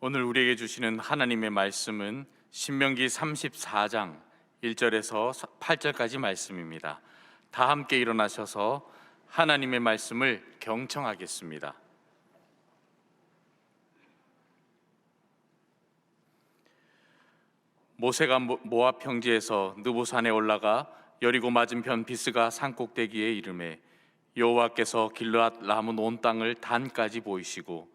오늘 우리에게 주시는 하나님의 말씀은 신명기 34장 1절에서 8절까지 말씀입니다. 다 함께 일어나셔서 하나님의 말씀을 경청하겠습니다. 모세가 모압 평지에서 느보산에 올라가 여리고 맞은편 비스가 산꼭대기에 이르매 여호와께서 길르앗 라몬 온 땅을 단까지 보이시고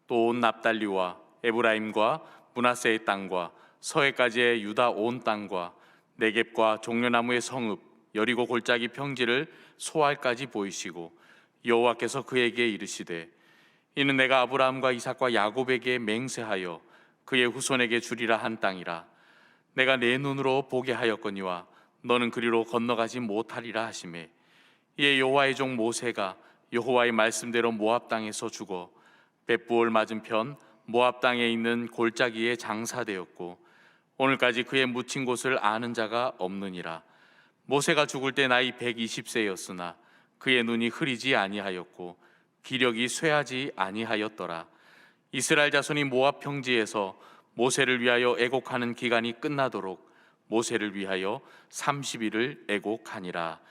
또 온 납달리와 에브라임과 므낫세의 땅과 서해까지의 유다 온 땅과 네겝과 종려나무의 성읍 여리고 골짜기 평지를 소알까지 보이시고 여호와께서 그에게 이르시되 이는 내가 아브라함과 이삭과 야곱에게 맹세하여 그의 후손에게 주리라 한 땅이라. 내가 내 눈으로 보게 하였거니와 너는 그리로 건너가지 못하리라 하시매 이에 여호와의 종 모세가 여호와의 말씀대로 모압 땅에서 죽어 벳부올 맞은편 모압 땅에 있는 골짜기에 장사되었고 오늘까지 그의 묻힌 곳을 아는 자가 없느니라. 모세가 죽을 때 나이 120세였으나 그의 눈이 흐리지 아니하였고 기력이 쇠하지 아니하였더라. 이스라엘 자손이 모압 평지에서 모세를 위하여 애곡하는 기간이 끝나도록 모세를 위하여 30일을 애곡하니라.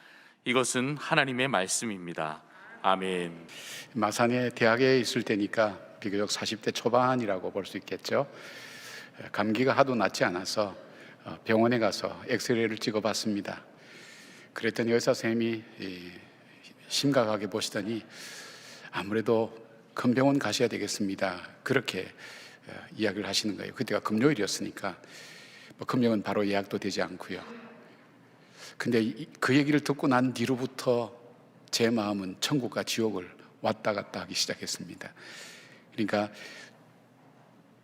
이것은 하나님의 말씀입니다. 아멘. 마산에 대학에 있을 때니까 비교적 40대 초반이라고 볼 수 있겠죠. 감기가 하도 낫지 않아서 병원에 가서 엑스레이를 찍어봤습니다. 그랬더니 의사 선생님이 심각하게 보시더니 아무래도 큰 병원 가셔야 되겠습니다, 그렇게 이야기를 하시는 거예요. 그때가 금요일이었으니까 금요일은 바로 예약도 되지 않고요. 근데 그 얘기를 듣고 난 뒤로부터 제 마음은 천국과 지옥을 왔다 갔다 하기 시작했습니다. 그러니까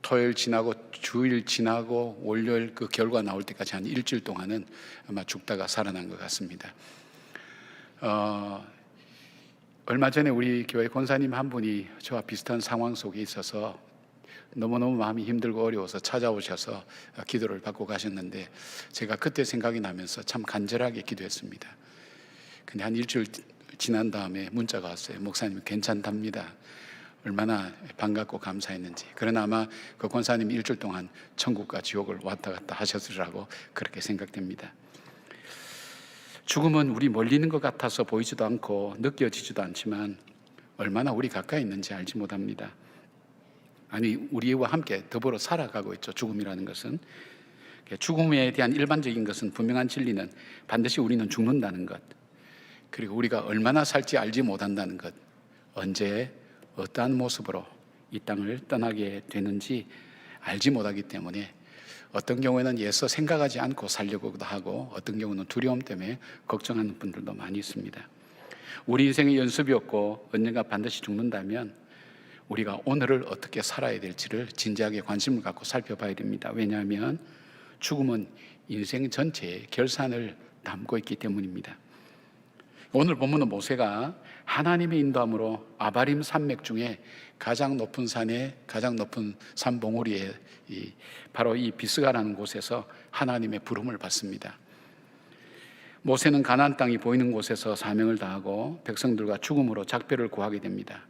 토요일 지나고 주일 지나고 월요일 그 결과 나올 때까지 한 일주일 동안은 아마 죽다가 살아난 것 같습니다. 얼마 전에 우리 교회 권사님 한 분이 저와 비슷한 상황 속에 있어서 너무너무 마음이 힘들고 어려워서 찾아오셔서 기도를 받고 가셨는데 제가 그때 생각이 나면서 참 간절하게 기도했습니다. 근데 한 일주일 지난 다음에 문자가 왔어요. 목사님 괜찮답니다. 얼마나 반갑고 감사했는지. 그러나 아마 그 권사님이 일주일 동안 천국과 지옥을 왔다 갔다 하셨으리라고 그렇게 생각됩니다. 죽음은 우리 멀리 있는 것 같아서 보이지도 않고 느껴지지도 않지만 얼마나 우리 가까이 있는지 알지 못합니다. 아니, 우리와 함께 더불어 살아가고 있죠. 죽음이라는 것은. 죽음에 대한 일반적인 것은 분명한 진리는 반드시 우리는 죽는다는 것, 그리고 우리가 얼마나 살지 알지 못한다는 것, 언제 어떠한 모습으로 이 땅을 떠나게 되는지 알지 못하기 때문에 어떤 경우에는 애써 생각하지 않고 살려고도 하고 어떤 경우는 두려움 때문에 걱정하는 분들도 많이 있습니다. 우리 인생의 연습이었고 언젠가 반드시 죽는다면 우리가 오늘을 어떻게 살아야 될지를 진지하게 관심을 갖고 살펴봐야 됩니다. 왜냐하면 죽음은 인생 전체의 결산을 담고 있기 때문입니다. 오늘 본문은 모세가 하나님의 인도함으로 아바림 산맥 중에 가장 높은 산에 가장 높은 산 봉우리에 바로 이 비스가라는 곳에서 하나님의 부름을 받습니다. 모세는 가나안 땅이 보이는 곳에서 사명을 다하고 백성들과 죽음으로 작별을 구하게 됩니다.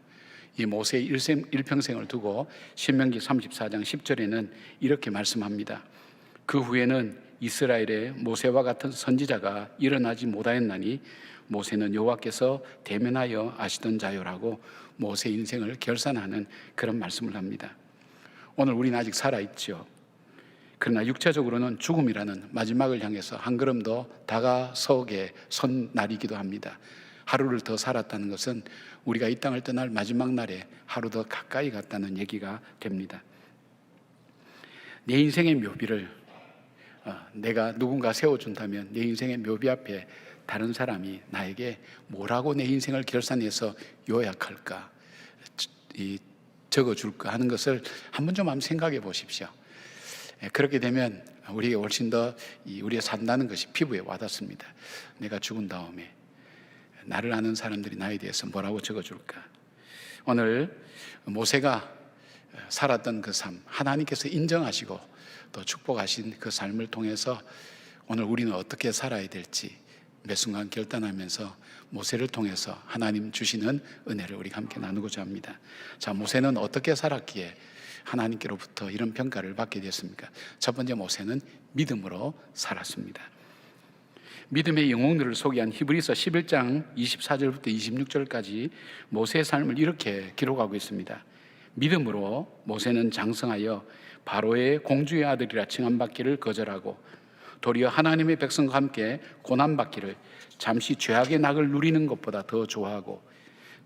이 모세의 일평생을 두고 신명기 34장 10절에는 이렇게 말씀합니다. 그 후에는 이스라엘에 모세와 같은 선지자가 일어나지 못하였나니 모세는 여호와께서 대면하여 아시던 자요라고 모세 인생을 결산하는 그런 말씀을 합니다. 오늘 우리는 아직 살아있죠. 그러나 육체적으로는 죽음이라는 마지막을 향해서 한 걸음 더 다가서게 선 날이기도 합니다. 하루를 더 살았다는 것은 우리가 이 땅을 떠날 마지막 날에 하루 더 가까이 갔다는 얘기가 됩니다. 내 인생의 묘비를 내가 누군가 세워준다면 내 인생의 묘비 앞에 다른 사람이 나에게 뭐라고 내 인생을 결산해서 요약할까, 적어줄까 하는 것을 한번 좀 한번 생각해 보십시오. 그렇게 되면 우리에게 훨씬 더 우리가 산다는 것이 피부에 와닿습니다. 내가 죽은 다음에 나를 아는 사람들이 나에 대해서 뭐라고 적어줄까. 오늘 모세가 살았던 그 삶, 하나님께서 인정하시고 또 축복하신 그 삶을 통해서 오늘 우리는 어떻게 살아야 될지 매 순간 결단하면서 모세를 통해서 하나님 주시는 은혜를 우리가 함께 나누고자 합니다. 자, 모세는 어떻게 살았기에 하나님께로부터 이런 평가를 받게 됐습니까? 첫 번째, 모세는 믿음으로 살았습니다. 믿음의 영웅들을 소개한 히브리서 11장 24절부터 26절까지 모세의 삶을 이렇게 기록하고 있습니다. 믿음으로 모세는 장성하여 바로의 공주의 아들이라 칭함받기를 거절하고 도리어 하나님의 백성과 함께 고난받기를 잠시 죄악의 낙을 누리는 것보다 더 좋아하고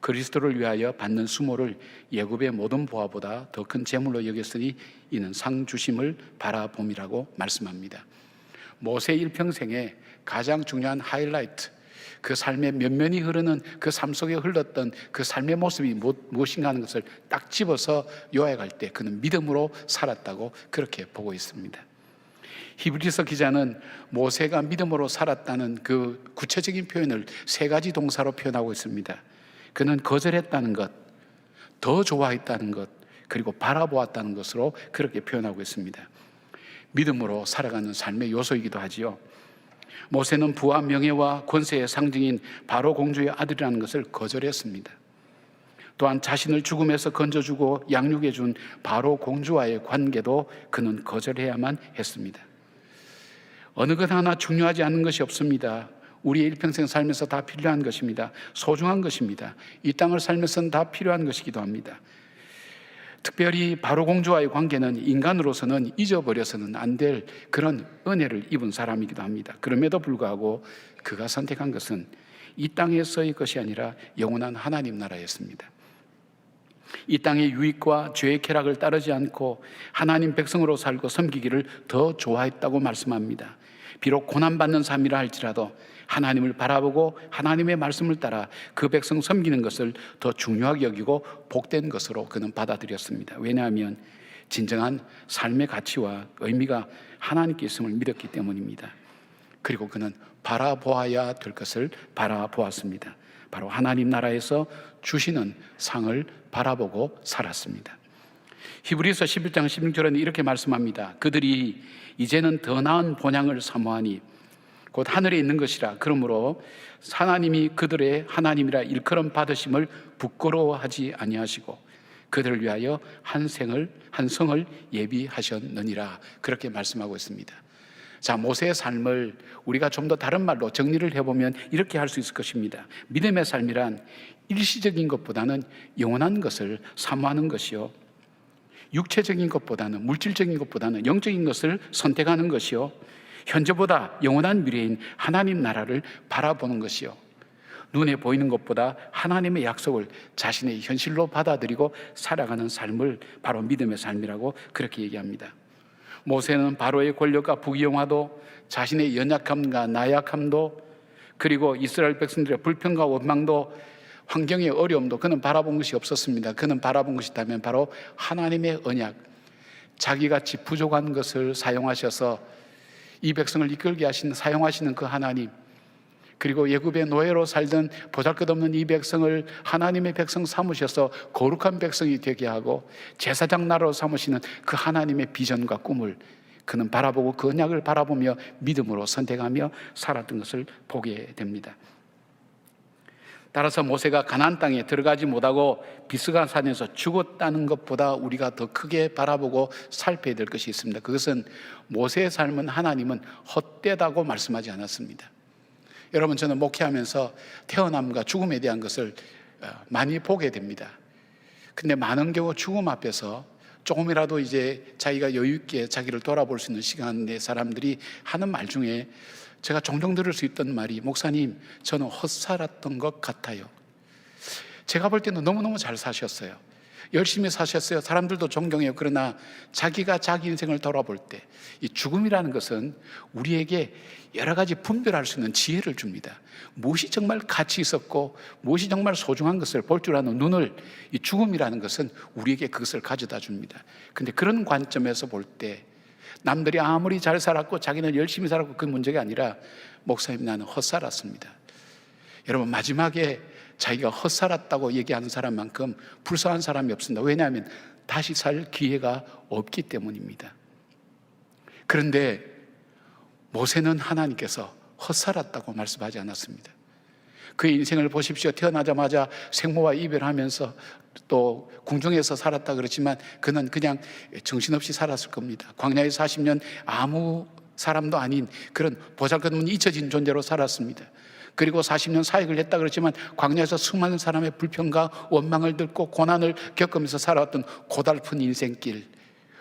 그리스도를 위하여 받는 수모를 예굽의 모든 보화보다 더 큰 재물로 여겼으니 이는 상 주심을 바라봄이라고 말씀합니다. 모세 일평생에 가장 중요한 하이라이트, 그 삶의 면면이 흐르는 그 삶 속에 흘렀던 그 삶의 모습이 무엇인가 하는 것을 딱 집어서 요약할 때 그는 믿음으로 살았다고 그렇게 보고 있습니다. 히브리서 기자는 모세가 믿음으로 살았다는 그 구체적인 표현을 세 가지 동사로 표현하고 있습니다. 그는 거절했다는 것, 더 좋아했다는 것, 그리고 바라보았다는 것으로 그렇게 표현하고 있습니다. 믿음으로 살아가는 삶의 요소이기도 하지요. 모세는 부와 명예와 권세의 상징인 바로 공주의 아들이라는 것을 거절했습니다. 또한 자신을 죽음에서 건져주고 양육해준 바로 공주와의 관계도 그는 거절해야만 했습니다. 어느 것 하나 중요하지 않은 것이 없습니다. 우리의 일평생 살면서 다 필요한 것입니다. 소중한 것입니다. 이 땅을 살면서는 다 필요한 것이기도 합니다. 특별히 바로 공주와의 관계는 인간으로서는 잊어버려서는 안 될 그런 은혜를 입은 사람이기도 합니다. 그럼에도 불구하고 그가 선택한 것은 이 땅에서의 것이 아니라 영원한 하나님 나라였습니다. 이 땅의 유익과 죄의 쾌락을 따르지 않고 하나님 백성으로 살고 섬기기를 더 좋아했다고 말씀합니다. 비록 고난받는 삶이라 할지라도 하나님을 바라보고 하나님의 말씀을 따라 그 백성 섬기는 것을 더 중요하게 여기고 복된 것으로 그는 받아들였습니다. 왜냐하면 진정한 삶의 가치와 의미가 하나님께 있음을 믿었기 때문입니다. 그리고 그는 바라보아야 될 것을 바라보았습니다. 바로 하나님 나라에서 주시는 상을 바라보고 살았습니다. 히브리서 11장 16절은 이렇게 말씀합니다. 그들이 이제는 더 나은 본향을 사모하니 곧 하늘에 있는 것이라. 그러므로 하나님이 그들의 하나님이라 일컬음 받으심을 부끄러워하지 아니하시고 그들을 위하여 한 성을 예비하셨느니라. 그렇게 말씀하고 있습니다. 자, 모세의 삶을 우리가 좀 더 다른 말로 정리를 해보면 이렇게 할 수 있을 것입니다. 믿음의 삶이란 일시적인 것보다는 영원한 것을 사모하는 것이요, 육체적인 것보다는, 물질적인 것보다는 영적인 것을 선택하는 것이요, 현재보다 영원한 미래인 하나님 나라를 바라보는 것이요, 눈에 보이는 것보다 하나님의 약속을 자신의 현실로 받아들이고 살아가는 삶을 바로 믿음의 삶이라고 그렇게 얘기합니다. 모세는 바로의 권력과 부귀영화도, 자신의 연약함과 나약함도, 그리고 이스라엘 백성들의 불평과 원망도, 환경의 어려움도 그는 바라본 것이 없었습니다. 그는 바라본 것이 있다면 바로 하나님의 언약, 자기같이 부족한 것을 사용하셔서 이 백성을 이끌게 하시는, 사용하시는 그 하나님, 그리고 애굽의 노예로 살던 보잘것없는 이 백성을 하나님의 백성 삼으셔서 거룩한 백성이 되게 하고 제사장 나라로 삼으시는 그 하나님의 비전과 꿈을 그는 바라보고 그 언약을 바라보며 믿음으로 선택하며 살았던 것을 보게 됩니다. 따라서 모세가 가나안 땅에 들어가지 못하고 비스가 산에서 죽었다는 것보다 우리가 더 크게 바라보고 살펴야 될 것이 있습니다. 그것은 모세의 삶은 하나님은 헛되다고 말씀하지 않았습니다. 여러분, 저는 목회하면서 태어남과 죽음에 대한 것을 많이 보게 됩니다. 근데 많은 경우 죽음 앞에서 조금이라도 이제 자기가 여유 있게 자기를 돌아볼 수 있는 시간에 사람들이 하는 말 중에 제가 종종 들을 수 있던 말이, 목사님, 저는 헛살았던 것 같아요. 제가 볼 때는 너무너무 잘 사셨어요. 열심히 사셨어요. 사람들도 존경해요. 그러나 자기가 자기 인생을 돌아볼 때 이 죽음이라는 것은 우리에게 여러 가지 분별할 수 있는 지혜를 줍니다. 무엇이 정말 가치 있었고 무엇이 정말 소중한 것을 볼 줄 아는 눈을, 이 죽음이라는 것은 우리에게 그것을 가져다 줍니다. 근데 그런 관점에서 볼 때 남들이 아무리 잘 살았고 자기는 열심히 살았고 그 문제가 아니라, 목사님, 나는 헛살았습니다. 여러분, 마지막에 자기가 헛살았다고 얘기하는 사람만큼 불쌍한 사람이 없습니다. 왜냐하면 다시 살 기회가 없기 때문입니다. 그런데 모세는 하나님께서 헛살았다고 말씀하지 않았습니다. 그의 인생을 보십시오. 태어나자마자 생모와 이별하면서 또 궁중에서 살았다 그렇지만 그는 그냥 정신없이 살았을 겁니다. 광야에서 40년 아무 사람도 아닌 그런 보잘것없는 잊혀진 존재로 살았습니다. 그리고 40년 사역을 했다 그렇지만 광야에서 수많은 사람의 불평과 원망을 듣고 고난을 겪으면서 살아왔던 고달픈 인생길,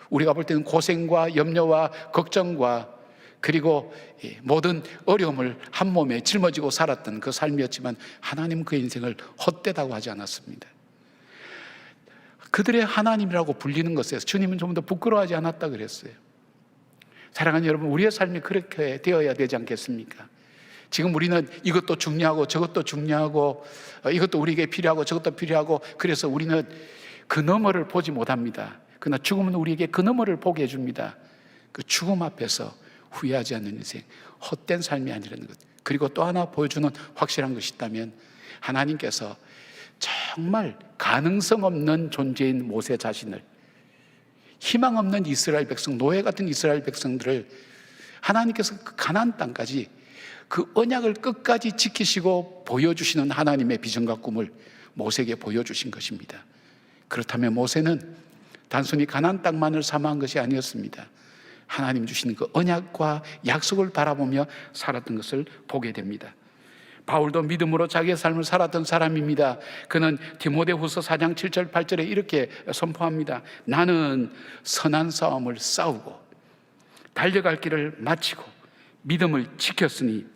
우리가 볼 때는 고생과 염려와 걱정과 그리고 모든 어려움을 한 몸에 짊어지고 살았던 그 삶이었지만 하나님은 그 인생을 헛되다고 하지 않았습니다. 그들의 하나님이라고 불리는 것에 주님은 좀 더 부끄러워하지 않았다 그랬어요. 사랑하는 여러분, 우리의 삶이 그렇게 되어야 되지 않겠습니까? 지금 우리는 이것도 중요하고 저것도 중요하고 이것도 우리에게 필요하고 저것도 필요하고 그래서 우리는 그 너머를 보지 못합니다. 그러나 죽음은 우리에게 그 너머를 보게 해줍니다. 그 죽음 앞에서 후회하지 않는 인생, 헛된 삶이 아니라는 것. 그리고 또 하나 보여주는 확실한 것이 있다면 하나님께서 정말 가능성 없는 존재인 모세 자신을, 희망 없는 이스라엘 백성, 노예 같은 이스라엘 백성들을 하나님께서 그 가나안 땅까지 그 언약을 끝까지 지키시고 보여주시는 하나님의 비전과 꿈을 모세에게 보여주신 것입니다. 그렇다면 모세는 단순히 가나안 땅만을 사모한 것이 아니었습니다. 하나님 주시는 그 언약과 약속을 바라보며 살았던 것을 보게 됩니다. 바울도 믿음으로 자기의 삶을 살았던 사람입니다. 그는 디모데후서 4장 7절 8절에 이렇게 선포합니다. 나는 선한 싸움을 싸우고 달려갈 길을 마치고 믿음을 지켰으니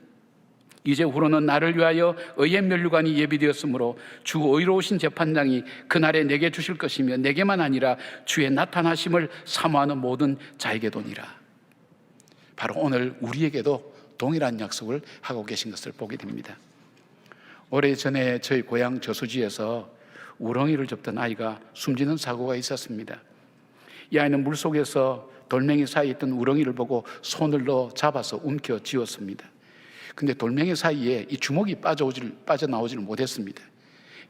이제후로는 나를 위하여 의의 면류관이 예비되었으므로 주 의로우신 재판장이 그날에 내게 주실 것이며 내게만 아니라 주의 나타나심을 사모하는 모든 자에게도니라. 바로 오늘 우리에게도 동일한 약속을 하고 계신 것을 보게 됩니다. 오래전에 저희 고향 저수지에서 우렁이를 접던 아이가 숨지는 사고가 있었습니다. 이 아이는 물속에서 돌멩이 사이에 있던 우렁이를 보고 손을 넣어 잡아서 움켜쥐었습니다. 근데 돌멩이 사이에 이 주먹이 빠져나오지를 못했습니다.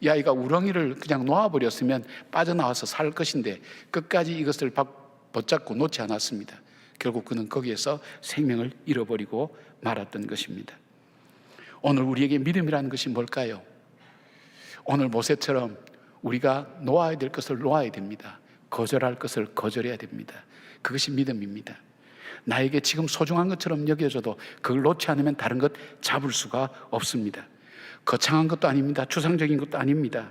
이 아이가 우렁이를 그냥 놓아버렸으면 빠져나와서 살 것인데 끝까지 이것을 붙잡고 놓지 않았습니다. 결국 그는 거기에서 생명을 잃어버리고 말았던 것입니다. 오늘 우리에게 믿음이라는 것이 뭘까요? 오늘 모세처럼 우리가 놓아야 될 것을 놓아야 됩니다. 거절할 것을 거절해야 됩니다. 그것이 믿음입니다. 나에게 지금 소중한 것처럼 여겨져도 그걸 놓지 않으면 다른 것 잡을 수가 없습니다. 거창한 것도 아닙니다. 추상적인 것도 아닙니다.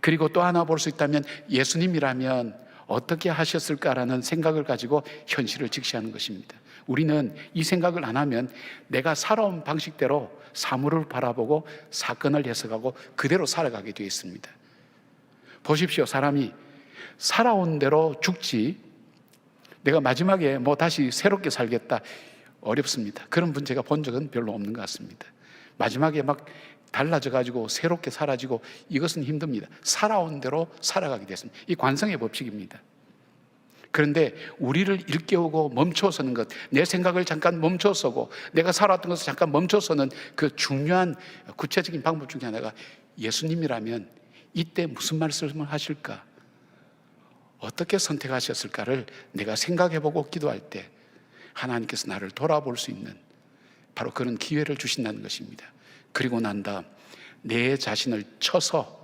그리고 또 하나 볼 수 있다면 예수님이라면 어떻게 하셨을까라는 생각을 가지고 현실을 직시하는 것입니다. 우리는 이 생각을 안 하면 내가 살아온 방식대로 사물을 바라보고 사건을 해석하고 그대로 살아가게 되어 있습니다. 보십시오. 사람이 살아온 대로 죽지 내가 마지막에 다시 새롭게 살겠다, 어렵습니다. 그런 분 제가 본 적은 별로 없는 것 같습니다. 마지막에 막 달라져 가지고 새롭게 사라지고 이것은 힘듭니다. 살아온 대로 살아가게 됐습니다. 이 관성의 법칙입니다. 그런데 우리를 일깨우고 멈춰서는 것, 내 생각을 잠깐 멈춰서고 내가 살아왔던 것을 잠깐 멈춰서는 그 중요한 구체적인 방법 중에 하나가 예수님이라면 이때 무슨 말씀을 하실까? 어떻게 선택하셨을까를 내가 생각해보고 기도할 때 하나님께서 나를 돌아볼 수 있는 바로 그런 기회를 주신다는 것입니다. 그리고 난 다음 내 자신을 쳐서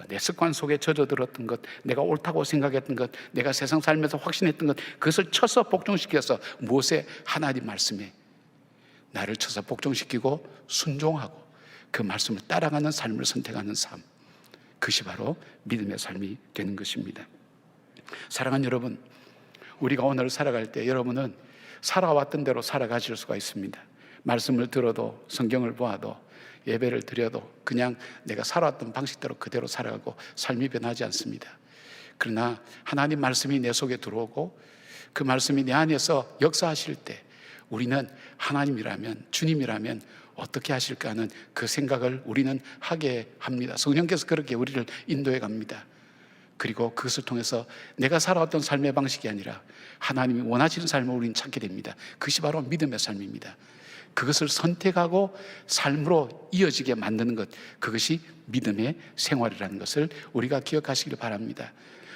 내 습관 속에 젖어들었던 것, 내가 옳다고 생각했던 것, 내가 세상 살면서 확신했던 것, 그것을 쳐서 복종시켜서 무엇에? 하나님 말씀에 나를 쳐서 복종시키고 순종하고 그 말씀을 따라가는 삶을 선택하는 삶, 그것이 바로 믿음의 삶이 되는 것입니다. 사랑하는 여러분, 우리가 오늘 살아갈 때 여러분은 살아왔던 대로 살아가실 수가 있습니다. 말씀을 들어도 성경을 보아도 예배를 드려도 그냥 내가 살아왔던 방식대로 그대로 살아가고 삶이 변하지 않습니다. 그러나 하나님 말씀이 내 속에 들어오고 그 말씀이 내 안에서 역사하실 때 우리는 하나님이라면, 주님이라면 어떻게 하실까 하는 그 생각을 우리는 하게 합니다. 성령께서 그렇게 우리를 인도해 갑니다. 그리고 그것을 통해서 내가 살아왔던 삶의 방식이 아니라 하나님이 원하시는 삶을 우리는 찾게 됩니다. 그것이 바로 믿음의 삶입니다. 그것을 선택하고 삶으로 이어지게 만드는 것, 그것이 믿음의 생활이라는 것을 우리가 기억하시길 바랍니다.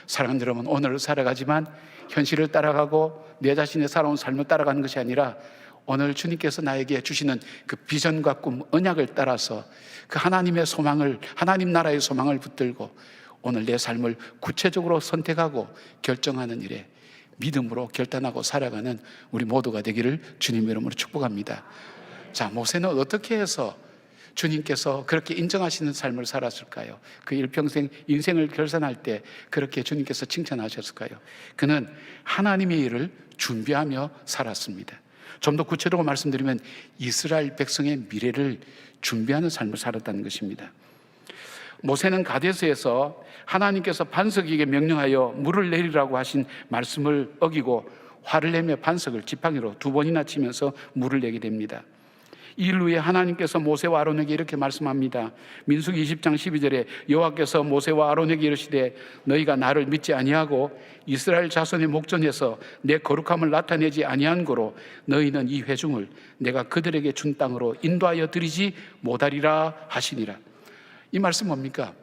사랑하는 여러분, 오늘을 살아가지만 현실을 따라가고 내 자신의 살아온 삶을 따라가는 것이 아니라 오늘 주님께서 나에게 주시는 그 비전과 꿈, 언약을 따라서 그 하나님의 소망을, 하나님 나라의 소망을 붙들고 오늘 내 삶을 구체적으로 선택하고 결정하는 일에 믿음으로 결단하고 살아가는 우리 모두가 되기를 주님의 이름으로 축복합니다. 자, 모세는 어떻게 해서 주님께서 그렇게 인정하시는 삶을 살았을까요? 그 일평생 인생을 결산할 때 그렇게 주님께서 칭찬하셨을까요? 그는 하나님의 일을 준비하며 살았습니다. 좀 더 구체적으로 말씀드리면 이스라엘 백성의 미래를 준비하는 삶을 살았다는 것입니다. 모세는 가데스에서 하나님께서 반석에게 명령하여 물을 내리라고 하신 말씀을 어기고 화를 내며 반석을 지팡이로 2번이나 치면서 물을 내게 됩니다. 이 일 후에 하나님께서 모세와 아론에게 이렇게 말씀합니다. 민수기 20장 12절에 여호와께서 모세와 아론에게 이르시되 너희가 나를 믿지 아니하고 이스라엘 자손의 목전에서 내 거룩함을 나타내지 아니한 고로 너희는 이 회중을 내가 그들에게 준 땅으로 인도하여 드리지 못하리라 하시니라. 이 말씀 뭡니까?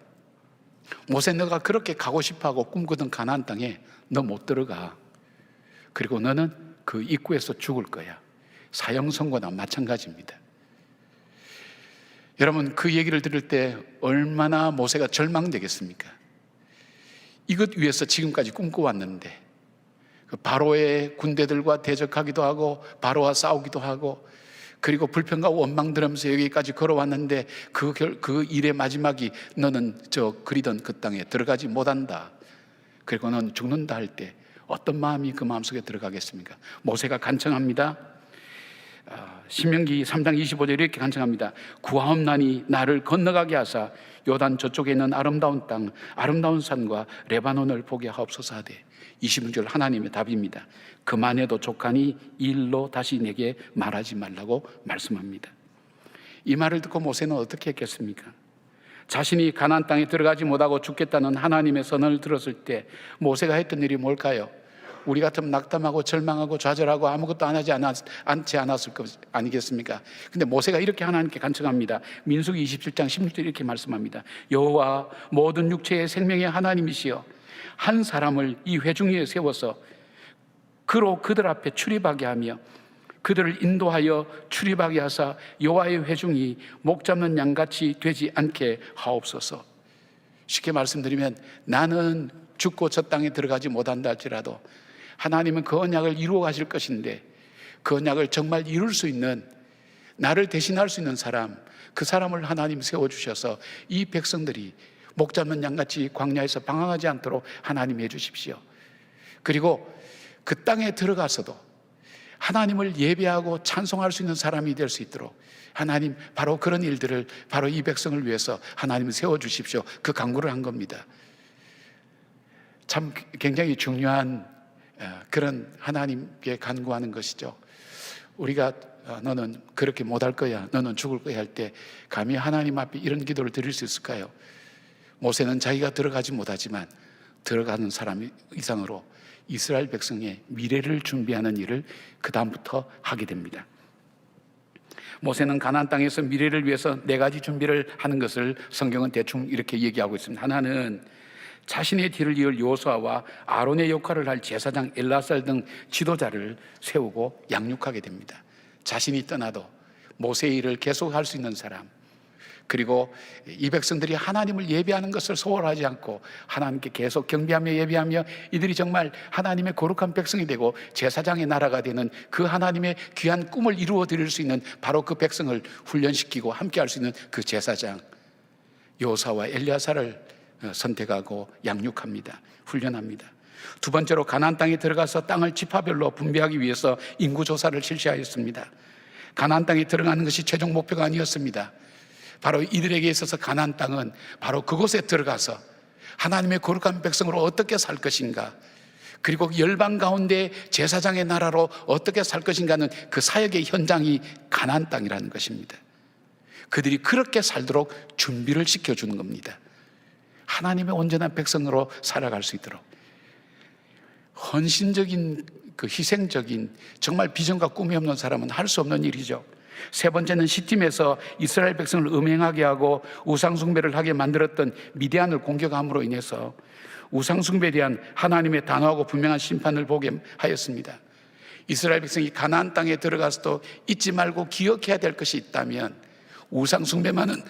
모세, 너가 그렇게 가고 싶어하고 꿈꾸던 가나안 땅에 너 못 들어가. 그리고 너는 그 입구에서 죽을 거야. 사형 선고나 마찬가지입니다. 여러분, 그 얘기를 들을 때 얼마나 모세가 절망되겠습니까? 이것 위해서 지금까지 꿈꿔왔는데 그 바로의 군대들과 대적하기도 하고 바로와 싸우기도 하고 그리고 불평과 원망 들으면서 여기까지 걸어왔는데 그 일의 마지막이 너는 저 그리던 그 땅에 들어가지 못한다. 그리고 넌 죽는다 할 때 어떤 마음이 그 마음속에 들어가겠습니까? 모세가 간청합니다. 신명기 3장 25절에 이렇게 간청합니다. 구하옵나니 나를 건너가게 하사 요단 저쪽에 있는 아름다운 땅, 아름다운 산과 레바논을 보게 하옵소서 하되 26절 하나님의 답입니다. 그만해도 족하니 이 일로 다시 내게 말하지 말라고 말씀합니다. 이 말을 듣고 모세는 어떻게 했겠습니까? 자신이 가나안 땅에 들어가지 못하고 죽겠다는 하나님의 선언을 들었을 때 모세가 했던 일이 뭘까요? 우리 같으면 낙담하고 절망하고 좌절하고 아무것도 않지 않았을 것 아니겠습니까? 근데 모세가 이렇게 하나님께 간청합니다. 민수기 27장 16절 이렇게 말씀합니다. 여호와 모든 육체의 생명의 하나님이시여 한 사람을 이 회중 위에 세워서 그로 그들 앞에 출입하게 하며 그들을 인도하여 출입하게 하사 여호와의 회중이 목 잡는 양같이 되지 않게 하옵소서. 쉽게 말씀드리면 나는 죽고 저 땅에 들어가지 못한다 할지라도 하나님은 그 언약을 이루어 가실 것인데 그 언약을 정말 이룰 수 있는, 나를 대신할 수 있는 사람, 그 사람을 하나님 세워주셔서 이 백성들이 목 잡는 양같이 광야에서 방황하지 않도록 하나님 해주십시오. 그리고 그 땅에 들어가서도 하나님을 예배하고 찬송할 수 있는 사람이 될 수 있도록 하나님 바로 그런 일들을 바로 이 백성을 위해서 하나님을 세워주십시오. 그 간구를 한 겁니다. 참 굉장히 중요한 그런 하나님께 간구하는 것이죠. 우리가 너는 그렇게 못할 거야, 너는 죽을 거야 할 때 감히 하나님 앞에 이런 기도를 드릴 수 있을까요? 모세는 자기가 들어가지 못하지만 들어가는 사람 이상으로 이스라엘 백성의 미래를 준비하는 일을 그 다음부터 하게 됩니다. 모세는 가나안 땅에서 미래를 위해서 4가지 준비를 하는 것을 성경은 대충 이렇게 얘기하고 있습니다. 하나는 자신의 뒤를 이을 여호수아와 아론의 역할을 할 제사장 엘라살 등 지도자를 세우고 양육하게 됩니다. 자신이 떠나도 모세의 일을 계속할 수 있는 사람, 그리고 이 백성들이 하나님을 예배하는 것을 소홀하지 않고 하나님께 계속 경배하며 예배하며 이들이 정말 하나님의 거룩한 백성이 되고 제사장의 나라가 되는 그 하나님의 귀한 꿈을 이루어 드릴 수 있는 바로 그 백성을 훈련시키고 함께 할 수 있는 그 제사장 여호수아와 엘리야사를 선택하고 양육합니다. 훈련합니다. 2번째로 가나안 땅에 들어가서 땅을 지파별로 분배하기 위해서 인구조사를 실시하였습니다. 가나안 땅에 들어가는 것이 최종 목표가 아니었습니다. 바로 이들에게 있어서 가나안 땅은 바로 그곳에 들어가서 하나님의 거룩한 백성으로 어떻게 살 것인가, 그리고 열방 가운데 제사장의 나라로 어떻게 살 것인가는 그 사역의 현장이 가나안 땅이라는 것입니다. 그들이 그렇게 살도록 준비를 시켜주는 겁니다. 하나님의 온전한 백성으로 살아갈 수 있도록 헌신적인, 그 희생적인, 정말 비전과 꿈이 없는 사람은 할 수 없는 일이죠. 3번째는 시팀에서 이스라엘 백성을 음행하게 하고 우상숭배를 하게 만들었던 미디안을 공격함으로 인해서 우상숭배에 대한 하나님의 단호하고 분명한 심판을 보게 하였습니다. 이스라엘 백성이 가나안 땅에 들어가서도 잊지 말고 기억해야 될 것이 있다면 우상 숭배만은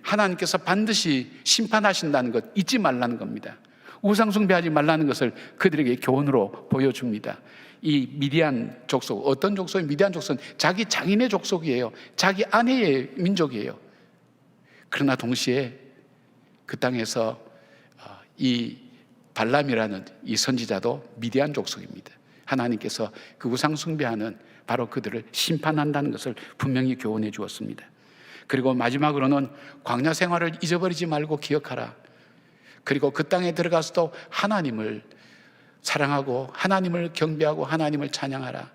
하나님께서 반드시 심판하신다는 것 잊지 말라는 겁니다. 우상 숭배하지 말라는 것을 그들에게 교훈으로 보여줍니다. 이 미디안 족속, 어떤 족속이 미디안 족속은 자기 장인의 족속이에요. 자기 아내의 민족이에요. 그러나 동시에 그 땅에서 이 발람이라는 이 선지자도 미디안 족속입니다. 하나님께서 그 우상 숭배하는 바로 그들을 심판한다는 것을 분명히 교훈해 주었습니다. 그리고 마지막으로는 광야 생활을 잊어버리지 말고 기억하라. 그리고 그 땅에 들어가서도 하나님을 사랑하고 하나님을 경배하고 하나님을 찬양하라.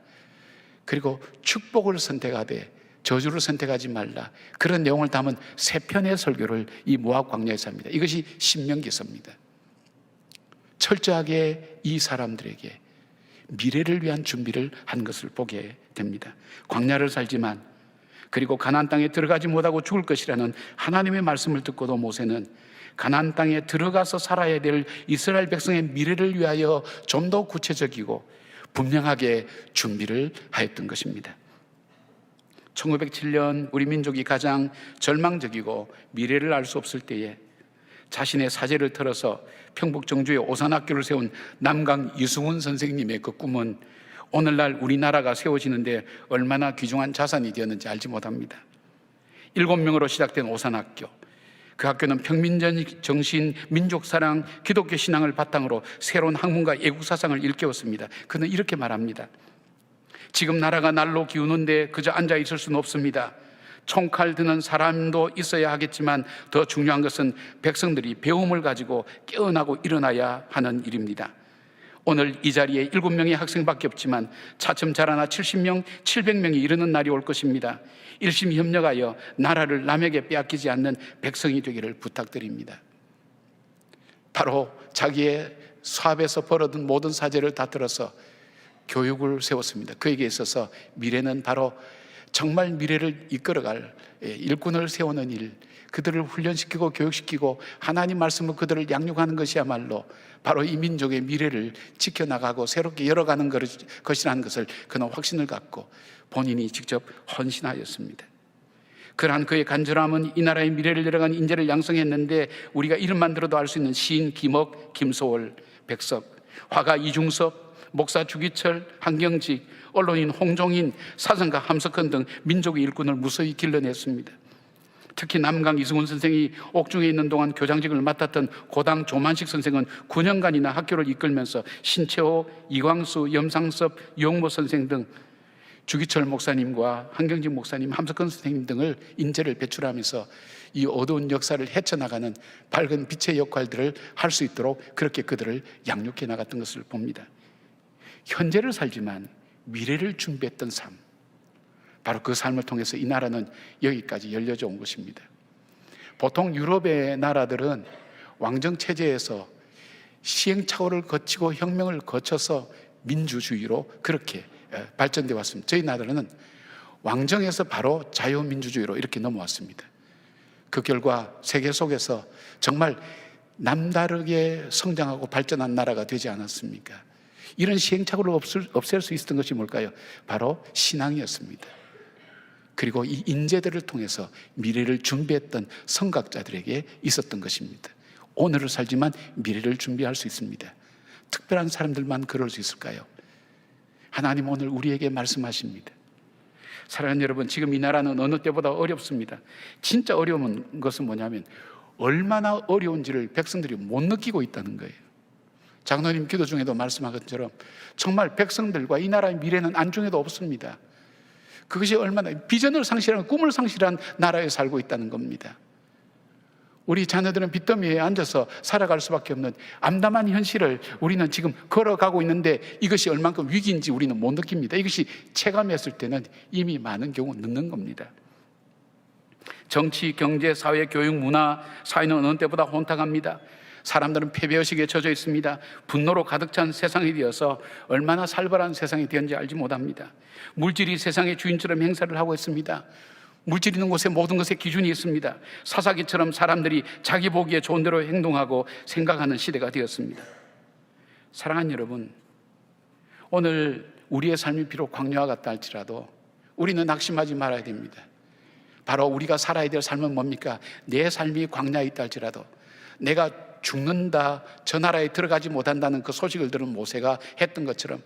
그리고 축복을 선택하되 저주를 선택하지 말라. 그런 내용을 담은 세 편의 설교를 이 모압 광야에서 합니다. 이것이 신명기서입니다. 철저하게 이 사람들에게 미래를 위한 준비를 한 것을 보게 됩니다. 광야를 살지만 그리고 가나안 땅에 들어가지 못하고 죽을 것이라는 하나님의 말씀을 듣고도 모세는 가나안 땅에 들어가서 살아야 될 이스라엘 백성의 미래를 위하여 좀 더 구체적이고 분명하게 준비를 하였던 것입니다. 1907년 우리 민족이 가장 절망적이고 미래를 알 수 없을 때에 자신의 사제를 털어서 평북 정주에 오산학교를 세운 남강 이승훈 선생님의 그 꿈은 오늘날 우리나라가 세워지는데 얼마나 귀중한 자산이 되었는지 알지 못합니다. 7명으로 시작된 오산학교, 그 학교는 평민정신, 민족사랑, 기독교 신앙을 바탕으로 새로운 학문과 애국사상을 일깨웠습니다. 그는 이렇게 말합니다. 지금 나라가 날로 기우는데 그저 앉아 있을 수는 없습니다. 총칼 드는 사람도 있어야 하겠지만 더 중요한 것은 백성들이 배움을 가지고 깨어나고 일어나야 하는 일입니다. 오늘 이 자리에 7명의 학생밖에 없지만 차츰 자라나 70명, 700명이 이르는 날이 올 것입니다. 일심히 협력하여 나라를 남에게 빼앗기지 않는 백성이 되기를 부탁드립니다. 바로 자기의 사업에서 벌어든 모든 사재를 다 들어서 교육을 세웠습니다. 그에게 있어서 미래는 바로 정말 미래를 이끌어갈 일꾼을 세우는 일, 그들을 훈련시키고 교육시키고 하나님 말씀으로 그들을 양육하는 것이야말로 바로 이 민족의 미래를 지켜나가고 새롭게 열어가는 것이라는 것을 그는 확신을 갖고 본인이 직접 헌신하였습니다. 그러한 그의 간절함은 이 나라의 미래를 열어가는 인재를 양성했는데 우리가 이름만 들어도 알 수 있는 시인 김옥, 김소월, 백석, 화가 이중섭, 목사 주기철, 한경직, 언론인 홍종인, 사성가 함석헌 등 민족의 일꾼을 무수히 길러냈습니다. 특히 남강 이승훈 선생이 옥중에 있는 동안 교장직을 맡았던 고당 조만식 선생은 9년간이나 학교를 이끌면서 신채호, 이광수, 염상섭, 영모 선생 등 주기철 목사님과 한경직 목사님, 함석헌 선생님 등을 인재를 배출하면서 이 어두운 역사를 헤쳐나가는 밝은 빛의 역할들을 할 수 있도록 그렇게 그들을 양육해 나갔던 것을 봅니다. 현재를 살지만 미래를 준비했던 삶, 바로 그 삶을 통해서 이 나라는 여기까지 열려져 온 것입니다. 보통 유럽의 나라들은 왕정체제에서 시행착오를 거치고 혁명을 거쳐서 민주주의로 그렇게 발전되어 왔습니다. 저희 나라는 왕정에서 바로 자유민주주의로 이렇게 넘어왔습니다. 그 결과 세계 속에서 정말 남다르게 성장하고 발전한 나라가 되지 않았습니까? 이런 시행착오를 없앨 수 있었던 것이 뭘까요? 바로 신앙이었습니다. 그리고 이 인재들을 통해서 미래를 준비했던 선각자들에게 있었던 것입니다. 오늘을 살지만 미래를 준비할 수 있습니다. 특별한 사람들만 그럴 수 있을까요? 하나님 오늘 우리에게 말씀하십니다. 사랑하는 여러분, 지금 이 나라는 어느 때보다 어렵습니다. 진짜 어려운 것은 뭐냐면 얼마나 어려운지를 백성들이 못 느끼고 있다는 거예요. 장로님 기도 중에도 말씀한 것처럼 정말 백성들과 이 나라의 미래는 안중에도 없습니다. 그것이 얼마나 비전을 상실한, 꿈을 상실한 나라에 살고 있다는 겁니다. 우리 자녀들은 빚더미에 앉아서 살아갈 수밖에 없는 암담한 현실을 우리는 지금 걸어가고 있는데 이것이 얼만큼 위기인지 우리는 못 느낍니다. 이것이 체감했을 때는 이미 많은 경우 늦는 겁니다. 정치, 경제, 사회, 교육, 문화, 사회는 어느 때보다 혼탁합니다. 사람들은 패배의식에 젖어 있습니다. 분노로 가득 찬 세상이 되어서 얼마나 살벌한 세상이 되었는지 알지 못합니다. 물질이 세상의 주인처럼 행사를 하고 있습니다. 물질 있는 곳에 모든 것에 기준이 있습니다. 사사기처럼 사람들이 자기 보기에 좋은 대로 행동하고 생각하는 시대가 되었습니다. 사랑하는 여러분, 오늘 우리의 삶이 비록 광야와 같다 할지라도 우리는 낙심하지 말아야 됩니다. 바로 우리가 살아야 될 삶은 뭡니까? 내 삶이 광야에 있다 할지라도 내가 죽는다, 저 나라에 들어가지 못한다는 그 소식을 들은 모세가 했던 것처럼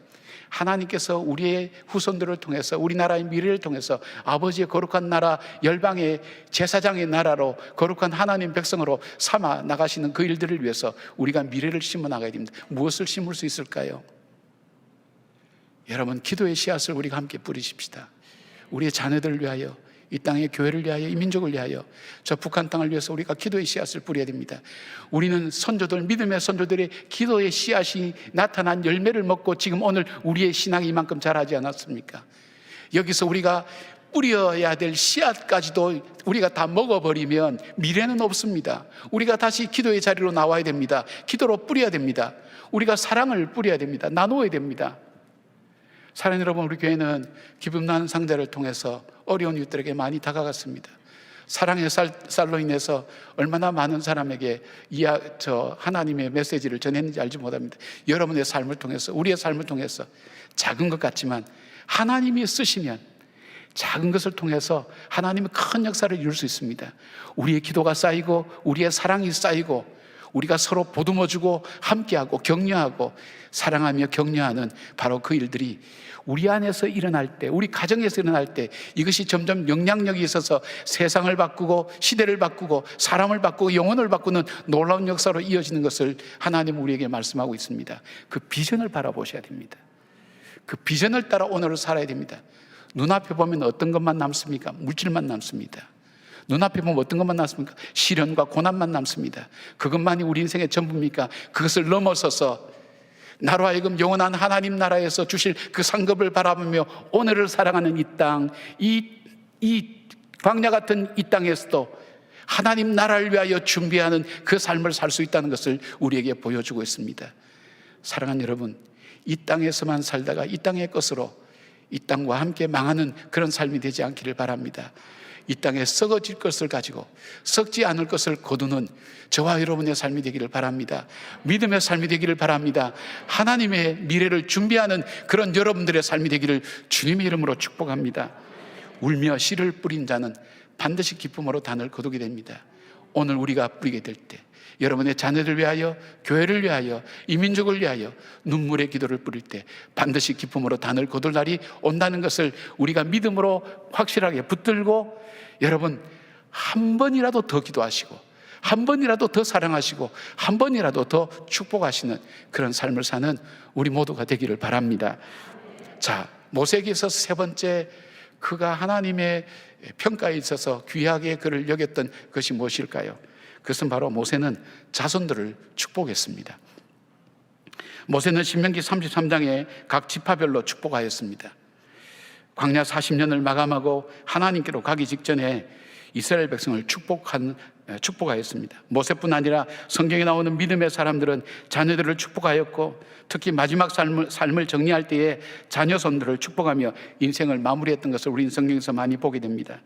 하나님께서 우리의 후손들을 통해서 우리나라의 미래를 통해서 아버지의 거룩한 나라, 열방의 제사장의 나라로 거룩한 하나님 백성으로 삼아 나가시는 그 일들을 위해서 우리가 미래를 심어 나가야 됩니다. 무엇을 심을 수 있을까요? 여러분, 기도의 씨앗을 우리가 함께 뿌리십시다. 우리의 자녀들을 위하여, 이 땅의 교회를 위하여, 이 민족을 위하여, 저 북한 땅을 위해서 우리가 기도의 씨앗을 뿌려야 됩니다. 우리는 선조들, 믿음의 선조들의 기도의 씨앗이 나타난 열매를 먹고 지금 오늘 우리의 신앙이 이만큼 자라지 않았습니까? 여기서 우리가 뿌려야 될 씨앗까지도 우리가 다 먹어버리면 미래는 없습니다. 우리가 다시 기도의 자리로 나와야 됩니다. 기도로 뿌려야 됩니다. 우리가 사랑을 뿌려야 됩니다. 나누어야 됩니다. 사랑하는 여러분, 우리 교회는 기쁨 나는 상자를 통해서 어려운 이웃들에게 많이 다가갔습니다. 사랑의 쌀로 인해서 얼마나 많은 사람에게 하나님의 메시지를 전했는지 알지 못합니다. 여러분의 삶을 통해서, 우리의 삶을 통해서 작은 것 같지만 하나님이 쓰시면 작은 것을 통해서 하나님의 큰 역사를 이룰 수 있습니다. 우리의 기도가 쌓이고 우리의 사랑이 쌓이고 우리가 서로 보듬어주고 함께하고 격려하고 사랑하며 격려하는 바로 그 일들이 우리 안에서 일어날 때, 우리 가정에서 일어날 때 이것이 점점 영향력이 있어서 세상을 바꾸고 시대를 바꾸고 사람을 바꾸고 영혼을 바꾸는 놀라운 역사로 이어지는 것을 하나님은 우리에게 말씀하고 있습니다. 그 비전을 바라보셔야 됩니다. 그 비전을 따라 오늘을 살아야 됩니다. 눈앞에 보면 어떤 것만 남습니까? 물질만 남습니다. 눈앞에 보면 어떤 것만 남습니까? 시련과 고난만 남습니다. 그것만이 우리 인생의 전부입니까? 그것을 넘어서서 나로 하여금 영원한 하나님 나라에서 주실 그 상급을 바라보며 오늘을 사랑하는 이 땅, 이 광야 같은 이 땅에서도 하나님 나라를 위하여 준비하는 그 삶을 살 수 있다는 것을 우리에게 보여주고 있습니다. 사랑하는 여러분, 이 땅에서만 살다가 이 땅의 것으로 이 땅과 함께 망하는 그런 삶이 되지 않기를 바랍니다. 이 땅에 썩어질 것을 가지고 썩지 않을 것을 거두는 저와 여러분의 삶이 되기를 바랍니다. 믿음의 삶이 되기를 바랍니다. 하나님의 미래를 준비하는 그런 여러분들의 삶이 되기를 주님의 이름으로 축복합니다. 울며 씨를 뿌린 자는 반드시 기쁨으로 단을 거두게 됩니다. 오늘 우리가 뿌리게 될 때 여러분의 자녀들 위하여, 교회를 위하여, 이 민족을 위하여 눈물의 기도를 뿌릴 때 반드시 기쁨으로 단을 거둘 날이 온다는 것을 우리가 믿음으로 확실하게 붙들고, 여러분 한 번이라도 더 기도하시고 한 번이라도 더 사랑하시고 한 번이라도 더 축복하시는 그런 삶을 사는 우리 모두가 되기를 바랍니다. 자, 모세에게서 세 번째, 그가 하나님의 평가에 있어서 귀하게 그를 여겼던 것이 무엇일까요? 그것은 바로 모세는 자손들을 축복했습니다. 모세는 신명기 33장에 각 지파별로 축복하였습니다. 광야 40년을 마감하고 하나님께로 가기 직전에 이스라엘 백성을 축복하였습니다. 모세뿐 아니라 성경에 나오는 믿음의 사람들은 자녀들을 축복하였고, 특히 마지막 삶을 정리할 때에 자녀손들을 축복하며 인생을 마무리했던 것을 우리는 성경에서 많이 보게 됩니다.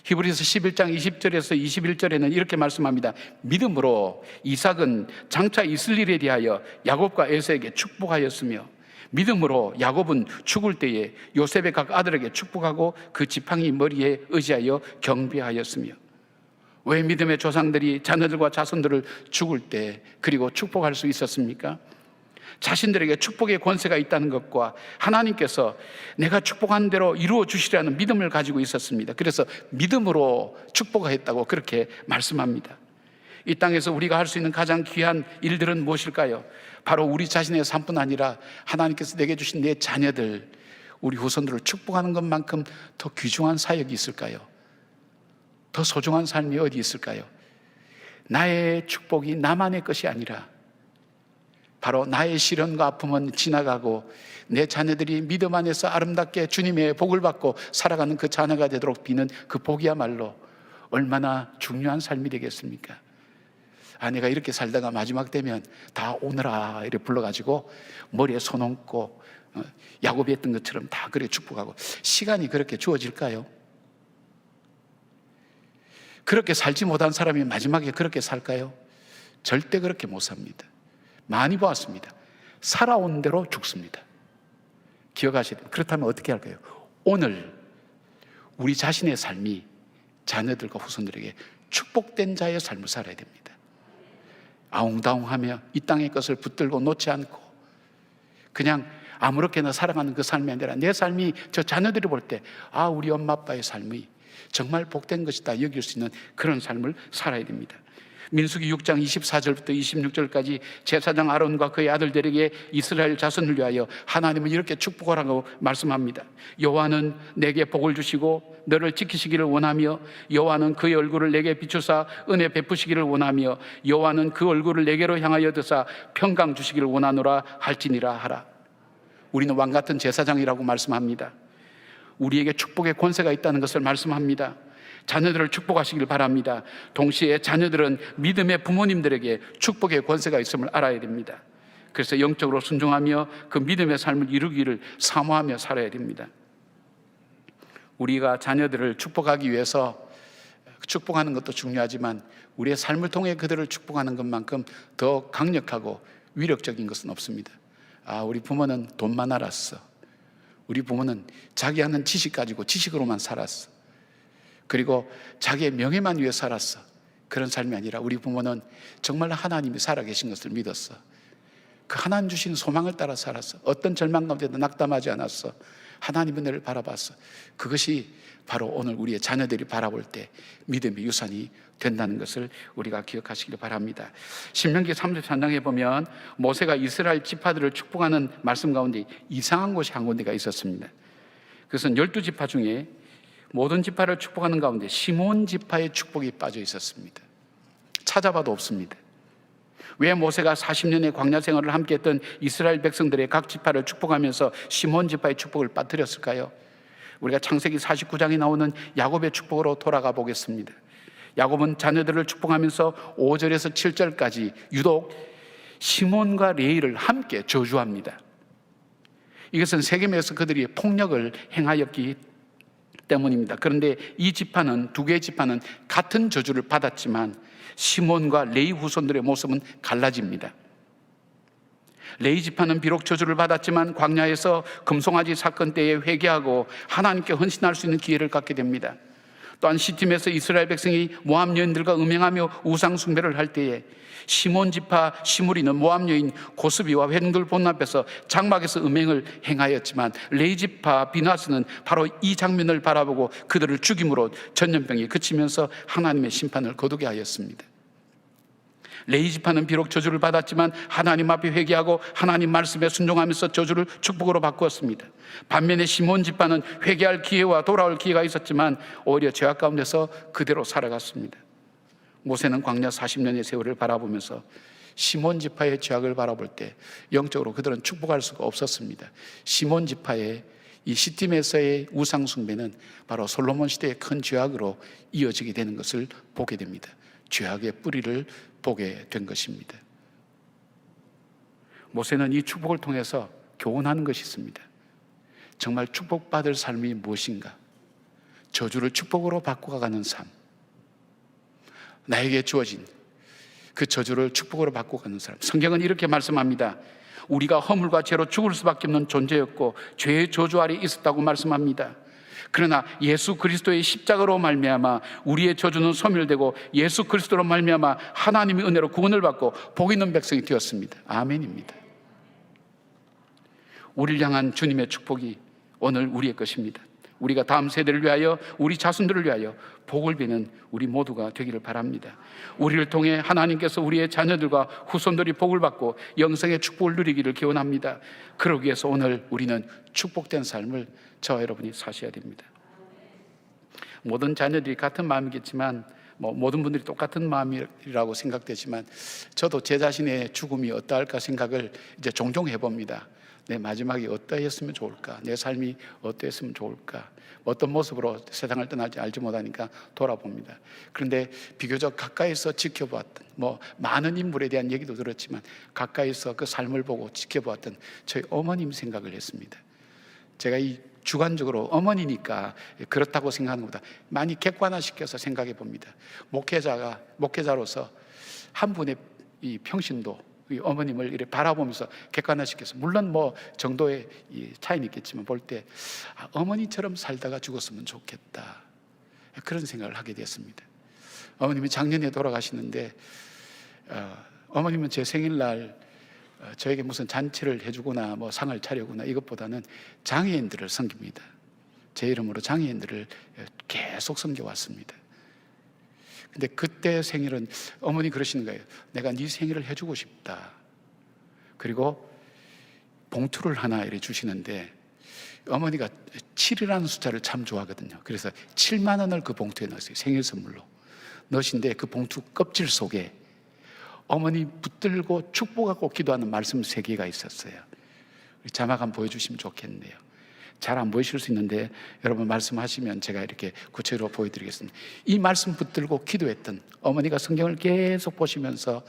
히브리서 11장 20절에서 21절에는 이렇게 말씀합니다. 믿음으로 이삭은 장차 있을 일에 대하여 야곱과 에서에게 축복하였으며, 믿음으로 야곱은 죽을 때에 요셉의 각 아들에게 축복하고 그 지팡이 머리에 의지하여 경배하였으며. 왜 믿음의 조상들이 자녀들과 자손들을 죽을 때 그리고 축복할 수 있었습니까? 자신들에게 축복의 권세가 있다는 것과 하나님께서 내가 축복한 대로 이루어 주시라는 믿음을 가지고 있었습니다. 그래서 믿음으로 축복하였다고 그렇게 말씀합니다. 이 땅에서 우리가 할 수 있는 가장 귀한 일들은 무엇일까요? 바로 우리 자신의 삶뿐 아니라 하나님께서 내게 주신 내 자녀들, 우리 후손들을 축복하는 것만큼 더 귀중한 사역이 있을까요? 더 소중한 삶이 어디 있을까요? 나의 축복이 나만의 것이 아니라 바로 나의 시련과 아픔은 지나가고 내 자녀들이 믿음 안에서 아름답게 주님의 복을 받고 살아가는 그 자녀가 되도록 비는 그 복이야말로 얼마나 중요한 삶이 되겠습니까? 내가 이렇게 살다가 마지막 되면 다 오너라 이렇게 불러가지고 머리에 손 얹고 야곱이 했던 것처럼 다 그렇게 축복하고, 시간이 그렇게 주어질까요? 그렇게 살지 못한 사람이 마지막에 그렇게 살까요? 절대 그렇게 못 삽니다. 많이 보았습니다. 살아온 대로 죽습니다. 기억하셔야 됩니다. 그렇다면 어떻게 할까요? 오늘 우리 자신의 삶이 자녀들과 후손들에게 축복된 자의 삶을 살아야 됩니다. 아웅다웅하며 이 땅의 것을 붙들고 놓지 않고 그냥 아무렇게나 살아가는 그 삶이 아니라 내 삶이 저 자녀들이 볼 때 우리 엄마 아빠의 삶이 정말 복된 것이다 여길 수 있는 그런 삶을 살아야 됩니다. 민수기 6장 24절부터 26절까지 제사장 아론과 그의 아들들에게 이스라엘 자손을 위하여 하나님은 이렇게 축복하라고 말씀합니다. 여호와는 내게 복을 주시고 너를 지키시기를 원하며 여호와는 그의 얼굴을 내게 비추사 은혜 베푸시기를 원하며 여호와는 그 얼굴을 내게로 향하여 드사 평강 주시기를 원하노라 할지니라 하라. 우리는 왕같은 제사장이라고 말씀합니다. 우리에게 축복의 권세가 있다는 것을 말씀합니다. 자녀들을 축복하시길 바랍니다. 동시에 자녀들은 믿음의 부모님들에게 축복의 권세가 있음을 알아야 됩니다. 그래서 영적으로 순종하며 그 믿음의 삶을 이루기를 사모하며 살아야 됩니다. 우리가 자녀들을 축복하기 위해서 축복하는 것도 중요하지만 우리의 삶을 통해 그들을 축복하는 것만큼 더 강력하고 위력적인 것은 없습니다. 우리 부모는 돈만 알았어. 우리 부모는 자기 하는 지식 가지고 지식으로만 살았어. 그리고 자기의 명예만 위해 살았어. 그런 삶이 아니라 우리 부모는 정말 하나님이 살아계신 것을 믿었어. 그 하나님 주신 소망을 따라 살았어. 어떤 절망 가운데도 낙담하지 않았어. 하나님의 은혜를 바라봤어. 그것이 바로 오늘 우리의 자녀들이 바라볼 때 믿음의 유산이 된다는 것을 우리가 기억하시길 바랍니다. 신명기 33장에 보면 모세가 이스라엘 지파들을 축복하는 말씀 가운데 이상한 곳이 한 군데가 있었습니다. 그것은 12지파 중에 모든 지파를 축복하는 가운데 시몬 지파의 축복이 빠져 있었습니다. 찾아봐도 없습니다. 왜 모세가 40년의 광야 생활을 함께 했던 이스라엘 백성들의 각 지파를 축복하면서 시몬 지파의 축복을 빠뜨렸을까요? 우리가 창세기 49장에 나오는 야곱의 축복으로 돌아가 보겠습니다. 야곱은 자녀들을 축복하면서 5절에서 7절까지 유독 시몬과 레위를 함께 저주합니다. 이것은 세겜에서 그들이 폭력을 행하였기 때문입니다. 그런데 이 지파는, 두 개의 지파는 같은 저주를 받았지만 시몬과 레위 후손들의 모습은 갈라집니다. 레위 지파는 비록 저주를 받았지만 광야에서 금송아지 사건 때에 회개하고 하나님께 헌신할 수 있는 기회를 갖게 됩니다. 또한 시팀에서 이스라엘 백성이 모압 여인들과 음행하며 우상 숭배를 할 때에 시몬 지파 시므리는 모압 여인 고스비와 회중들 본 앞에서 장막에서 음행을 행하였지만 레위 지파 비나스는 바로 이 장면을 바라보고 그들을 죽임으로 전염병이 그치면서 하나님의 심판을 거두게 하였습니다. 레위 지파는 비록 저주를 받았지만 하나님 앞에 회개하고 하나님 말씀에 순종하면서 저주를 축복으로 바꾸었습니다. 반면에 시몬 지파는 회개할 기회와 돌아올 기회가 있었지만 오히려 죄악 가운데서 그대로 살아갔습니다. 모세는 광야 40년의 세월을 바라보면서 시몬 지파의 죄악을 바라볼 때 영적으로 그들은 축복할 수가 없었습니다. 시몬 지파의 이 시팀에서의 우상 숭배는 바로 솔로몬 시대의 큰 죄악으로 이어지게 되는 것을 보게 됩니다. 죄악의 뿌리를 보게 된 것입니다. 모세는 이 축복을 통해서 교훈하는 것이 있습니다. 정말 축복받을 삶이 무엇인가? 저주를 축복으로 바꿔가는 삶. 나에게 주어진 그 저주를 축복으로 바꿔가는 삶. 성경은 이렇게 말씀합니다. 우리가 허물과 죄로 죽을 수밖에 없는 존재였고 죄의 저주 아래 있었다고 말씀합니다. 그러나 예수 그리스도의 십자가로 말미암아 우리의 저주는 소멸되고 예수 그리스도로 말미암아 하나님의 은혜로 구원을 받고 복 있는 백성이 되었습니다. 아멘입니다. 우리를 향한 주님의 축복이 오늘 우리의 것입니다. 우리가 다음 세대를 위하여 우리 자손들을 위하여 복을 비는 우리 모두가 되기를 바랍니다. 우리를 통해 하나님께서 우리의 자녀들과 후손들이 복을 받고 영생의 축복을 누리기를 기원합니다. 그러기 위해서 오늘 우리는 축복된 삶을 저와 여러분이 사셔야 됩니다. 모든 자녀들이 같은 마음이겠지만 모든 분들이 똑같은 마음이라고 생각되지만 저도 제 자신의 죽음이 어떠할까 생각을 이제 종종 해봅니다. 내 마지막이 어떠했으면 좋을까? 내 삶이 어떠했으면 좋을까? 어떤 모습으로 세상을 떠날지 알지 못하니까 돌아봅니다. 그런데 비교적 가까이서 지켜보았던 많은 인물에 대한 얘기도 들었지만 가까이서 그 삶을 보고 지켜보았던 저희 어머님 생각을 했습니다. 제가 이 주관적으로 어머니니까 그렇다고 생각하는 것보다 많이 객관화시켜서 생각해 봅니다. 목회자로서 한 분의 이 평신도 이 어머님을 이렇게 바라보면서 객관화시켜서, 물론 뭐 정도의 이 차이는 있겠지만 볼 때 어머니처럼 살다가 죽었으면 좋겠다, 그런 생각을 하게 됐습니다. 어머님이 작년에 돌아가시는데 어머님은 제 생일날 저에게 무슨 잔치를 해주거나 뭐 상을 차려거나 이것보다는 장애인들을 섬깁니다. 제 이름으로 장애인들을 계속 섬겨왔습니다. 근데 그때 생일은 어머니 그러시는 거예요. 내가 네 생일을 해주고 싶다. 그리고 봉투를 하나 이렇게 주시는데, 어머니가 7이라는 숫자를 참 좋아하거든요. 그래서 7만 원을 그 봉투에 넣었어요. 생일 선물로 넣으신데, 그 봉투 껍질 속에 어머니 붙들고 축복하고 기도하는 말씀 3개가 있었어요. 자막 한번 보여주시면 좋겠네요. 잘 안 보이실 수 있는데 여러분 말씀하시면 제가 이렇게 구체적으로 보여드리겠습니다. 이 말씀 붙들고 기도했던, 어머니가 성경을 계속 보시면서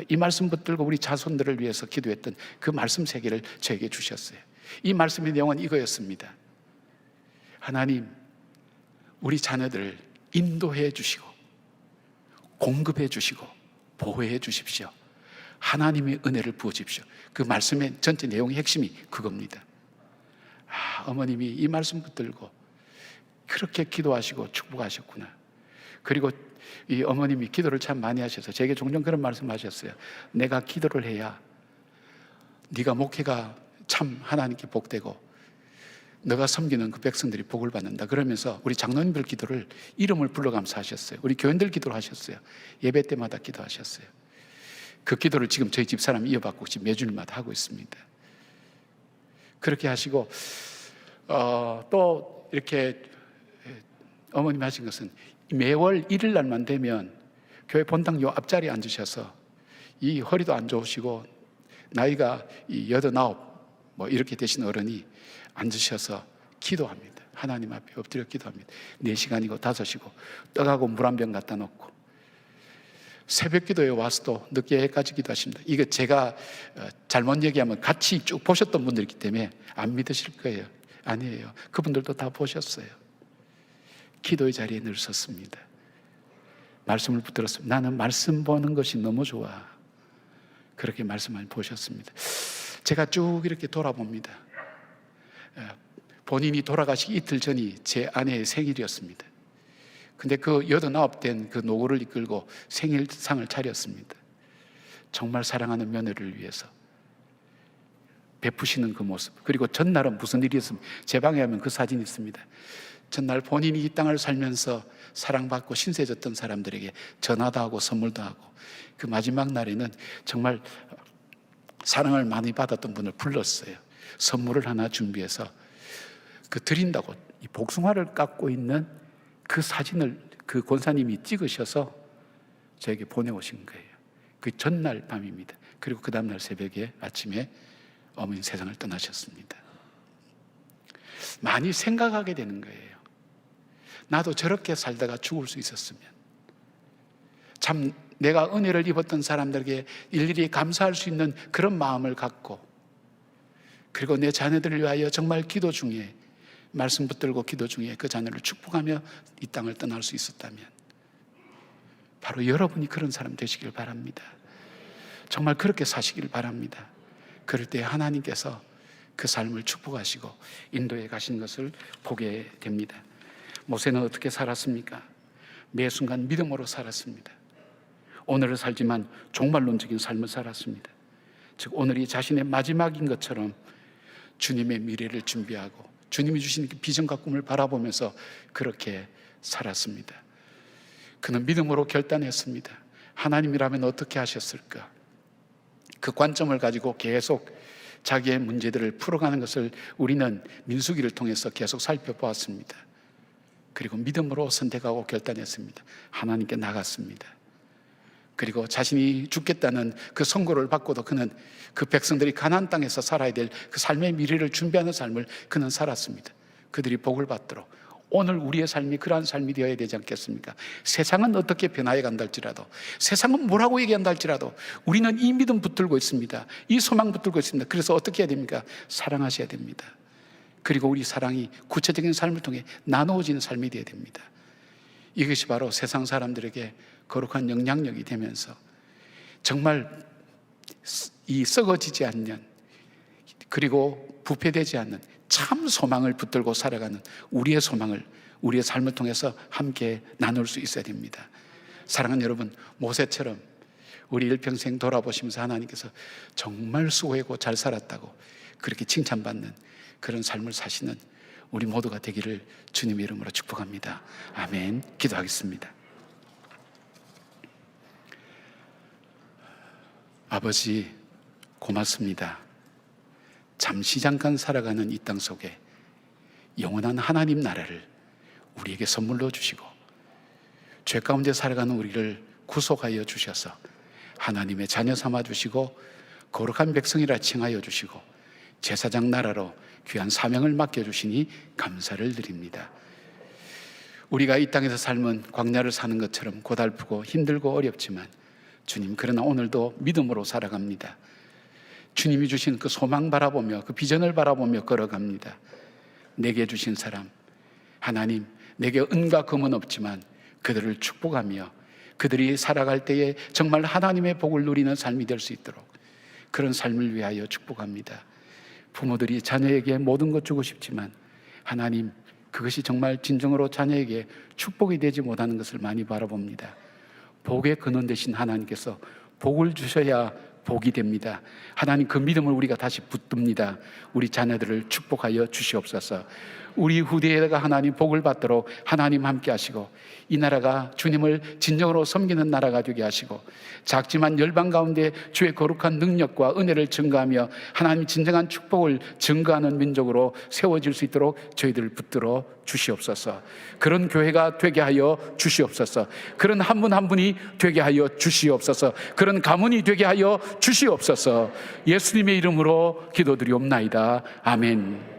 이 말씀 붙들고 우리 자손들을 위해서 기도했던 그 말씀 3개를 저에게 주셨어요. 이 말씀의 내용은 이거였습니다. 하나님, 우리 자녀들을 인도해 주시고 공급해 주시고 보호해 주십시오. 하나님의 은혜를 부어 주십시오. 그 말씀의 전체 내용의 핵심이 그겁니다. 어머님이 이 말씀 붙들고 그렇게 기도하시고 축복하셨구나. 그리고 이 어머님이 기도를 참 많이 하셔서 제게 종종 그런 말씀 하셨어요. 내가 기도를 해야 네가 목회가 참 하나님께 복되고 너가 섬기는 그 백성들이 복을 받는다. 그러면서 우리 장로님들 기도를 이름을 불러가면서 하셨어요. 우리 교인들 기도를 하셨어요. 예배 때마다 기도하셨어요. 그 기도를 지금 저희 집사람이 이어받고 지금 매주일마다 하고 있습니다. 그렇게 하시고 또 이렇게 어머님이 하신 것은 매월 1일 날만 되면 교회 본당 요 앞자리에 앉으셔서, 이 허리도 안 좋으시고 나이가 89 뭐 이렇게 되신 어른이 앉으셔서 기도합니다. 하나님 앞에 엎드려 기도합니다. 4시간이고 5시고 떡하고 물 한 병 갖다 놓고 새벽 기도에 와서도 늦게까지 기도하십니다. 이거 제가 잘못 얘기하면 같이 쭉 보셨던 분들이기 때문에 안 믿으실 거예요. 아니에요. 그분들도 다 보셨어요. 기도의 자리에 늘 섰습니다. 말씀을 붙들었습니다. 나는 말씀 보는 것이 너무 좋아. 그렇게 말씀 많이 보셨습니다. 제가 쭉 이렇게 돌아봅니다. 본인이 돌아가시기 이틀 전이 제 아내의 생일이었습니다. 근데 그 89 된 그 노고를 이끌고 생일상을 차렸습니다. 정말 사랑하는 며느리를 위해서 베푸시는 그 모습. 그리고 전날은 무슨 일이 있으면 제 방에 하면 그 사진이 있습니다. 전날 본인이 이 땅을 살면서 사랑받고 신세졌던 사람들에게 전화도 하고 선물도 하고, 그 마지막 날에는 정말 사랑을 많이 받았던 분을 불렀어요. 선물을 하나 준비해서 그 드린다고 이 복숭아를 깎고 있는 그 사진을 그 권사님이 찍으셔서 저에게 보내오신 거예요. 그 전날 밤입니다. 그리고 그 다음날 새벽에 아침에 어머니 세상을 떠나셨습니다. 많이 생각하게 되는 거예요. 나도 저렇게 살다가 죽을 수 있었으면, 참 내가 은혜를 입었던 사람들에게 일일이 감사할 수 있는 그런 마음을 갖고, 그리고 내 자녀들을 위하여 정말 기도 중에, 말씀 붙들고 기도 중에 그 자녀를 축복하며 이 땅을 떠날 수 있었다면, 바로 여러분이 그런 사람 되시길 바랍니다. 정말 그렇게 사시길 바랍니다. 그럴 때 하나님께서 그 삶을 축복하시고 인도해 가신 것을 보게 됩니다. 모세는 어떻게 살았습니까? 매 순간 믿음으로 살았습니다. 오늘을 살지만 종말론적인 삶을 살았습니다. 즉 오늘이 자신의 마지막인 것처럼 주님의 미래를 준비하고 주님이 주신 비전과 꿈을 바라보면서 그렇게 살았습니다. 그는 믿음으로 결단했습니다. 하나님이라면 어떻게 하셨을까? 그 관점을 가지고 계속 자기의 문제들을 풀어가는 것을 우리는 민수기를 통해서 계속 살펴보았습니다. 그리고 믿음으로 선택하고 결단했습니다. 하나님께 나갔습니다. 그리고 자신이 죽겠다는 그 선고를 받고도 그는 그 백성들이 가나안 땅에서 살아야 될 그 삶의 미래를 준비하는 삶을 그는 살았습니다. 그들이 복을 받도록 오늘 우리의 삶이 그러한 삶이 되어야 되지 않겠습니까? 세상은 어떻게 변화해 간다 할지라도, 세상은 뭐라고 얘기한다 할지라도 우리는 이 믿음 붙들고 있습니다. 이 소망 붙들고 있습니다. 그래서 어떻게 해야 됩니까? 사랑하셔야 됩니다. 그리고 우리 사랑이 구체적인 삶을 통해 나누어지는 삶이 되어야 됩니다. 이것이 바로 세상 사람들에게 거룩한 영향력이 되면서 정말 이 썩어지지 않는, 그리고 부패되지 않는 참 소망을 붙들고 살아가는 우리의 소망을 우리의 삶을 통해서 함께 나눌 수 있어야 됩니다. 사랑하는 여러분, 모세처럼 우리 일평생 돌아보시면서 하나님께서 정말 수고하고 잘 살았다고 그렇게 칭찬받는 그런 삶을 사시는 우리 모두가 되기를 주님의 이름으로 축복합니다. 아멘. 기도하겠습니다. 아버지, 고맙습니다. 잠시 잠깐 살아가는 이 땅 속에 영원한 하나님 나라를 우리에게 선물로 주시고 죄 가운데 살아가는 우리를 구속하여 주셔서 하나님의 자녀 삼아 주시고 거룩한 백성이라 칭하여 주시고 제사장 나라로 귀한 사명을 맡겨주시니 감사를 드립니다. 우리가 이 땅에서 삶은 광야를 사는 것처럼 고달프고 힘들고 어렵지만 주님, 그러나 오늘도 믿음으로 살아갑니다. 주님이 주신 그 소망 바라보며 그 비전을 바라보며 걸어갑니다. 내게 주신 사람 하나님, 내게 은과 금은 없지만 그들을 축복하며 그들이 살아갈 때에 정말 하나님의 복을 누리는 삶이 될 수 있도록 그런 삶을 위하여 축복합니다. 부모들이 자녀에게 모든 것 주고 싶지만 하나님, 그것이 정말 진정으로 자녀에게 축복이 되지 못하는 것을 많이 바라봅니다. 복의 근원 되신 하나님께서 복을 주셔야 복이 됩니다. 하나님, 그 믿음을 우리가 다시 붙듭니다. 우리 자녀들을 축복하여 주시옵소서. 우리 후대에가 하나님 복을 받도록 하나님 함께 하시고 이 나라가 주님을 진정으로 섬기는 나라가 되게 하시고 작지만 열방 가운데 주의 거룩한 능력과 은혜를 증거하며 하나님 진정한 축복을 증거하는 민족으로 세워질 수 있도록 저희들을 붙들어 주시옵소서. 그런 교회가 되게 하여 주시옵소서. 그런 한 분 한 분이 되게 하여 주시옵소서. 그런 가문이 되게 하여 주시옵소서. 예수님의 이름으로 기도드리옵나이다. 아멘.